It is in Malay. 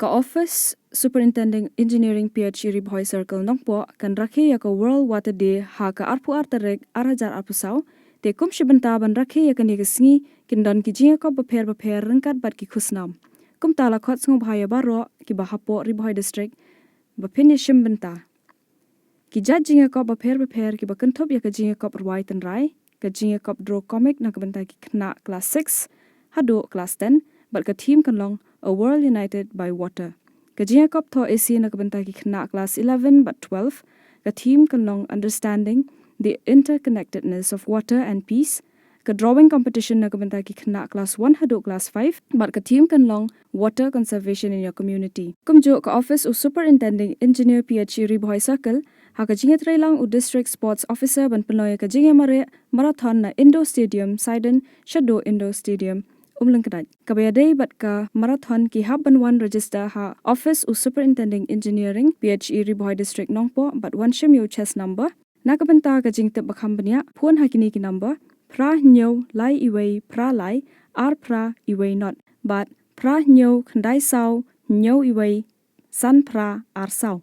Ka office Superintending Engineering PHE Bhoi Circle Nongpoh Kan rakhe ya ka World Water Day ha ka arpu artarek arajar arpusau te kum shibenta ban rakhe ya ka ni singi kindon ki jinga ko bapher rengkat bat ki khusnam kum tala khot sung bhaya baro ki bahapo Bhoi district baphin shimbenta ki jat jinga ko bapher ki bakanthop ya ka jinga ko rwai tan rai ka jinga ko draw comic na ka benta ki khna class 6 hado class 10 but ka team kan long a world united by water. Kajia kop tho AC na kabanta ki khna class 11 but 12. Ka team kan long understanding the interconnectedness of water and peace. Ka drawing competition na kabanta ki khna class 1 hado class 5 but ka team kan long water conservation in your community. Kumjo ka office u superintending engineer PHE Bhoi Circle ha ka jinga trailang u district sports officer ban panoy ka jinga mare marathon na indoor stadium Sidon Shadow Indoor Stadium Umlangkadaj. Kabayadei bat ka marathon ki haban one register ha office u superintending engineering PHE Bhoi district Nongpoh but one shim yo chess number nakabanta ka jingte bakhambanya phone hakini ki number pra nyo lai iwei pra lai ar pra iwei not but pra nyo khandai sau nyo iwei san pra ar sau